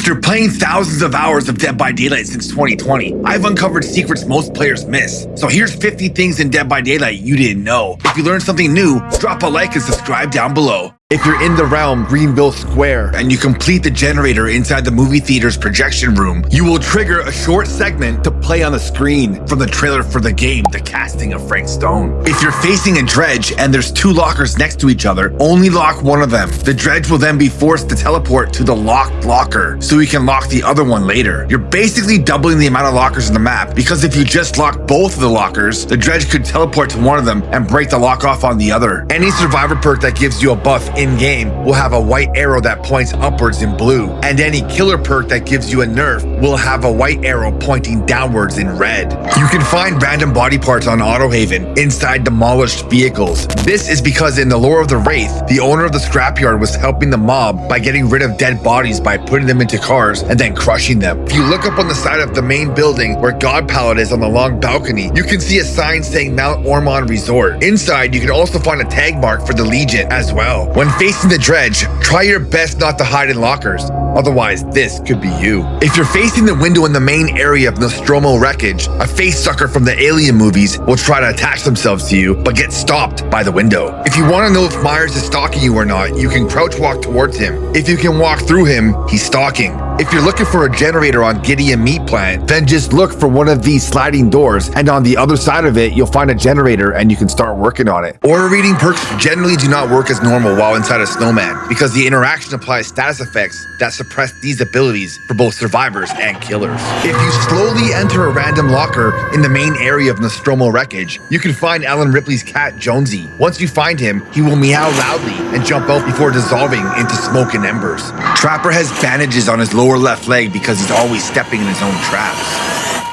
After playing thousands of hours of Dead by Daylight since 2020, I've uncovered secrets most players miss. So here's 50 things in Dead by Daylight you didn't know. If you learned something new, drop a like and subscribe down below. If you're in the realm Greenville Square and you complete the generator inside the movie theater's projection room, you will trigger a short segment to play on the screen from the trailer for the game, The Casting of Frank Stone. If you're facing a dredge and there's two lockers next to each other, only lock one of them. The dredge will then be forced to teleport to the locked locker so you can lock the other one later. You're basically doubling the amount of lockers in the map because if you just lock both of the lockers, the dredge could teleport to one of them and break the lock off on the other. Any survivor perk that gives you a buff in-game will have a white arrow that points upwards in blue, and any killer perk that gives you a nerf will have a white arrow pointing downwards in red. You can find random body parts on Autohaven inside demolished vehicles. This is because in the lore of the Wraith, the owner of the scrapyard was helping the mob by getting rid of dead bodies by putting them into cars and then crushing them. If you look up on the side of the main building where God Palette is on the long balcony, you can see a sign saying Mount Ormond Resort. Inside, you can also find a tag mark for the Legion as well. When facing the dredge, try your best not to hide in lockers. Otherwise, this could be you. If you're facing the window in the main area of Nostromo wreckage, a face sucker from the Alien movies will try to attach themselves to you, but get stopped by the window. If you want to know if Myers is stalking you or not, you can crouch walk towards him. If you can walk through him, he's stalking. If you're looking for a generator on Gideon Meat Plant, then just look for one of these sliding doors, and on the other side of it, you'll find a generator and you can start working on it. Aura reading perks generally do not work as normal while inside a snowman, because the interaction applies status effects that suppress these abilities for both survivors and killers. If you slowly enter a random locker in the main area of Nostromo wreckage, you can find Ellen Ripley's cat Jonesy. Once you find him, he will meow loudly and jump out before dissolving into smoke and embers. Trapper has bandages on his lower left leg because he's always stepping in his own traps.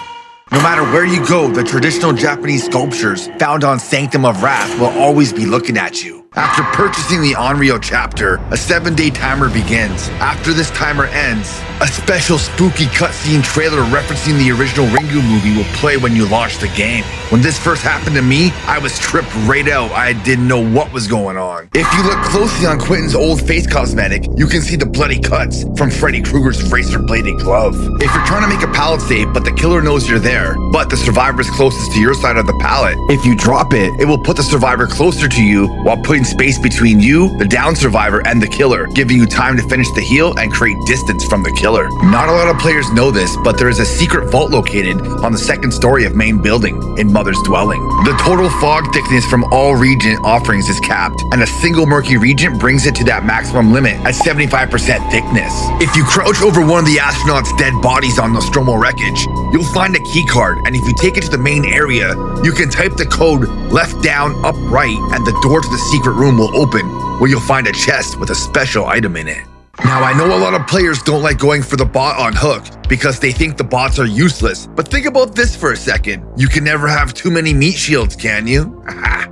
No matter where you go, the traditional Japanese sculptures found on Sanctum of Wrath will always be looking at you. After purchasing the Onryo chapter, a 7-day timer begins. After this timer ends, a special spooky cutscene trailer referencing the original Ringu movie will play when you launch the game. When this first happened to me, I was tripped right out. I didn't know what was going on. If you look closely on Quentin's old face cosmetic, you can see the bloody cuts from Freddy Krueger's razor-bladed glove. If you're trying to make a pallet save, but the killer knows you're there, but the survivor is closest to your side of the pallet, if you drop it, it will put the survivor closer to you while putting space between you, the down survivor, and the killer, giving you time to finish the heal and create distance from the killer. Not a lot of players know this, but there is a secret vault located on the second story of main building in Mother's Dwelling. The total fog thickness from all Regent offerings is capped, and a single murky Regent brings it to that maximum limit at 75% thickness. If you crouch over one of the astronauts' dead bodies on Nostromo wreckage, you'll find a key card, and if you take it to the main area, you can type the code left down, up right, and the door to the secret room will open, where you'll find a chest with a special item in it. Now, I know a lot of players don't like going for the bot on hook because they think the bots are useless, but think about this for a second. You can never have too many meat shields, can you?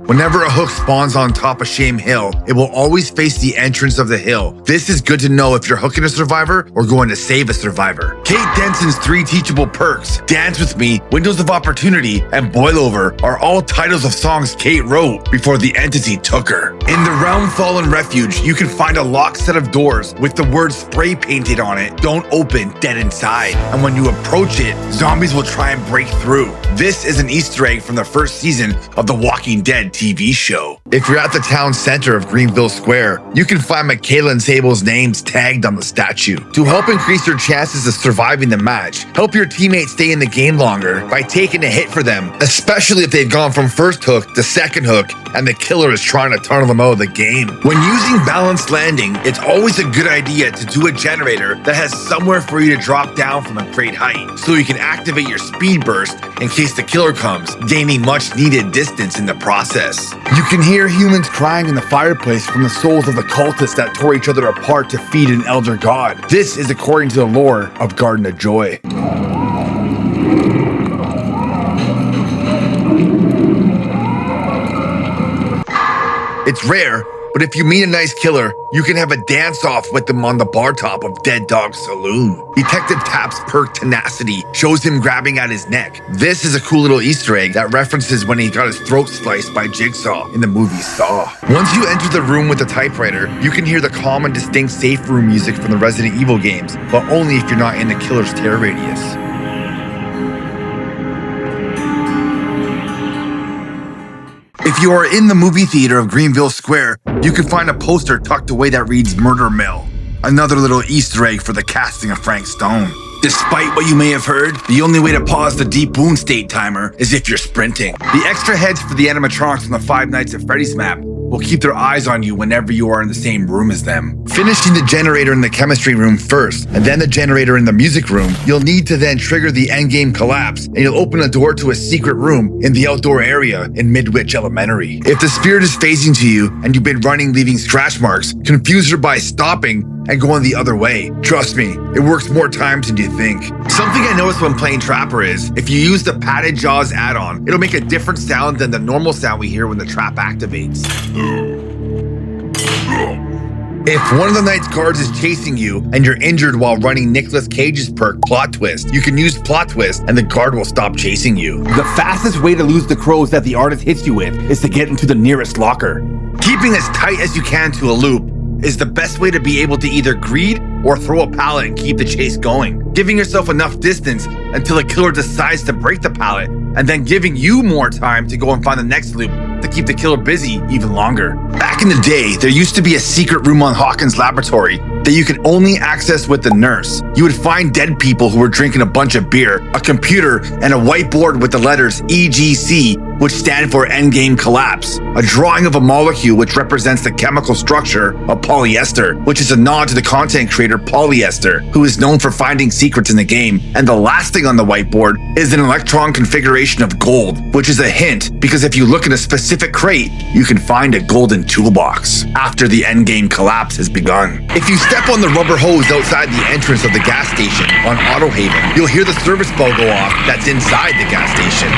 Whenever a hook spawns on top of Shame Hill, it will always face the entrance of the hill. This is good to know if you're hooking a survivor or going to save a survivor. Kate Denson's 3 teachable perks, Dance With Me, Windows of Opportunity, and Boil Over, are all titles of songs Kate wrote before the entity took her. In the Realm Fallen Refuge, you can find a locked set of doors with the word spray painted on it, "Don't open, dead inside." And when you approach it, zombies will try and break through. This is an Easter egg from the first season of The Walking Dead TV show. If you're at the town center of Greenville Square, you can find Michaela and Sable's names tagged on the statue. To help increase your chances of surviving the match, help your teammates stay in the game longer by taking a hit for them, especially if they've gone from first hook to second hook and the killer is trying to tunnel them out of the game. When using balanced landing, it's always a good idea to do a generator that has somewhere for you to drop down from a great height, so you can activate your speed burst in case the killer comes, gaining much needed distance in the process. You can hear humans crying in the fireplace from the souls of the cultists that tore each other apart to feed an elder god. This is according to the lore of Garden of Joy. It's rare, But if you meet a nice killer, you can have a dance-off with them on the bar top of Dead Dog Saloon. Detective Tap's perk Tenacity shows him grabbing at his neck. This is a cool little Easter egg that references when he got his throat sliced by Jigsaw in the movie Saw. Once you enter the room with the typewriter, you can hear the calm and distinct safe room music from the Resident Evil games, but only if you're not in the killer's terror radius. If you are in the movie theater of Greenville Square, you can find a poster tucked away that reads Murder Mill. Another little Easter egg for the casting of Frank Stone. Despite what you may have heard, the only way to pause the deep wound state timer is if you're sprinting. The extra heads for the animatronics on the Five Nights at Freddy's map will keep their eyes on you whenever you are in the same room as them. Finishing the generator in the chemistry room first, and then the generator in the music room, you'll need to then trigger the endgame collapse, and you'll open a door to a secret room in the outdoor area in Midwich Elementary. If the spirit is facing to you, and you've been running leaving scratch marks, confuse her by stopping and going the other way. Trust me, it works more times than you think. Something I noticed when playing Trapper is, if you use the Padded Jaws add-on, it'll make a different sound than the normal sound we hear when the trap activates. If one of the night's guards is chasing you and you're injured while running Nicolas Cage's perk Plot Twist, you can use Plot Twist and the guard will stop chasing you. The fastest way to lose the crows that the artist hits you with is to get into the nearest locker. Keeping as tight as you can to a loop is the best way to be able to either greed or throw a pallet and keep the chase going. Giving yourself enough distance until a killer decides to break the pallet, and then giving you more time to go and find the next loop to keep the killer busy even longer. Back in the day, there used to be a secret room on Hawkins' laboratory that you could only access with the nurse. You would find dead people who were drinking a bunch of beer, a computer, and a whiteboard with the letters EGC, which stand for Endgame Collapse, a drawing of a molecule which represents the chemical structure of polyester, which is a nod to the content creator Polyester, who is known for finding secrets in the game. And the last thing on the whiteboard is an electron configuration of gold, which is a hint because if you look in a specific crate, you can find a golden toolbox after the Endgame Collapse has begun. If you step on the rubber hose outside the entrance of the gas station on Autohaven, you'll hear the service bell go off that's inside the gas station.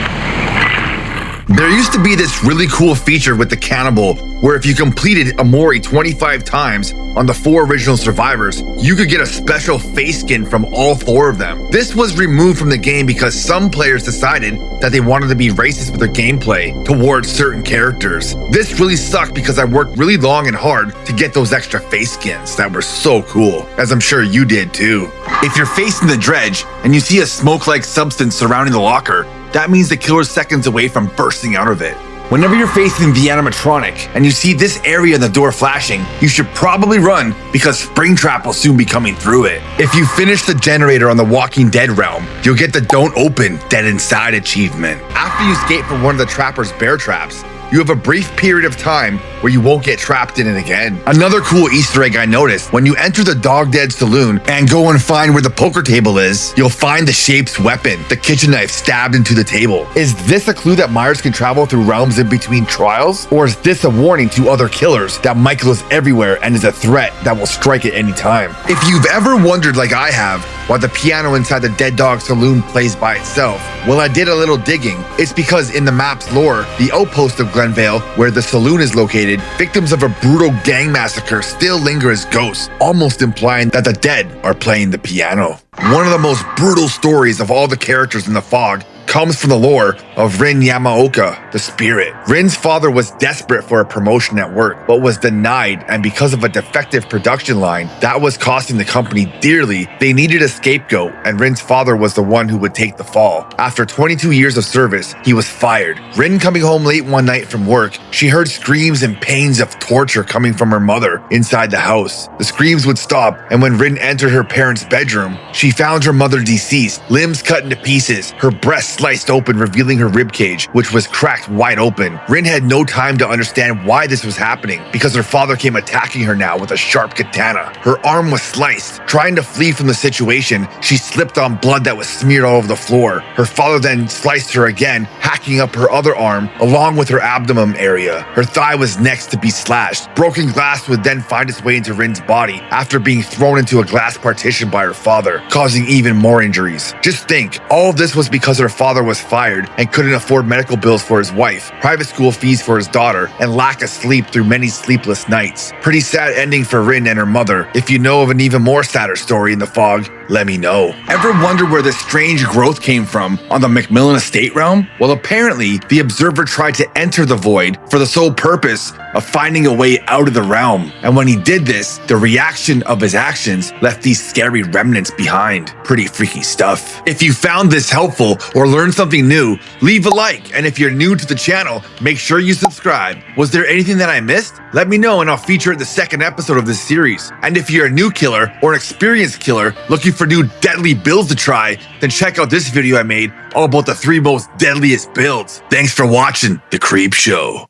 There used to be this really cool feature with the Cannibal where if you completed Amori 25 times on the 4 original survivors, you could get a special face skin from all 4 of them. This was removed from the game because some players decided that they wanted to be racist with their gameplay towards certain characters. This really sucked because I worked really long and hard to get those extra face skins that were so cool, as I'm sure you did too. If you're facing the dredge and you see a smoke-like substance surrounding the locker, that means the killer's seconds away from bursting out of it. Whenever you're facing the animatronic and you see this area in the door flashing, you should probably run because Springtrap will soon be coming through it. If you finish the generator on the Walking Dead realm, you'll get the Don't Open Dead Inside achievement. After you escape from one of the Trapper's bear traps, you have a brief period of time where you won't get trapped in it again. Another cool Easter egg I noticed, when you enter the Dog Dead Saloon and go and find where the poker table is, you'll find the Shape's weapon, the kitchen knife stabbed into the table. Is this a clue that Myers can travel through realms in between trials? Or is this a warning to other killers that Michael is everywhere and is a threat that will strike at any time? If you've ever wondered, like I have, why the piano inside the Dead Dog Saloon plays by itself, well, I did a little digging. It's because in the map's lore, the outpost of Glenvale, where the saloon is located, victims of a brutal gang massacre still linger as ghosts, almost implying that the dead are playing the piano. One of the most brutal stories of all the characters in The Fog comes from the lore of Rin Yamaoka, the spirit. Rin's father was desperate for a promotion at work, but was denied, and because of a defective production line that was costing the company dearly, they needed a scapegoat, and Rin's father was the one who would take the fall. After 22 years of service, he was fired. Rin coming home late one night from work, she heard screams and pains of torture coming from her mother inside the house. The screams would stop, and when Rin entered her parents' bedroom, she found her mother deceased, limbs cut into pieces, her breasts sliced open, revealing her ribcage, which was cracked wide open. Rin had no time to understand why this was happening because her father came attacking her now with a sharp katana. Her arm was sliced. Trying to flee from the situation, she slipped on blood that was smeared all over the floor. Her father then sliced her again, hacking up her other arm along with her abdomen area. Her thigh was next to be slashed. Broken glass would then find its way into Rin's body after being thrown into a glass partition by her father, causing even more injuries. Just think, all of this was because her father father was fired and couldn't afford medical bills for his wife, private school fees for his daughter, and lack of sleep through many sleepless nights. Pretty sad ending for Rin and her mother. If you know of an even more sadder story in the fog, let me know. Ever wonder where this strange growth came from on the Macmillan estate realm? Well, apparently, the observer tried to enter the void for the sole purpose of finding a way out of the realm. And when he did this, the reaction of his actions left these scary remnants behind. Pretty freaky stuff. If you found this helpful or learned something new, leave a like. And if you're new to the channel, make sure you subscribe. Was there anything that I missed? Let me know and I'll feature it in the second episode of this series. And if you're a new killer or an experienced killer looking for new deadly builds to try, then check out this video I made all about the 3 most deadliest builds. Thanks for watching The Creep Show.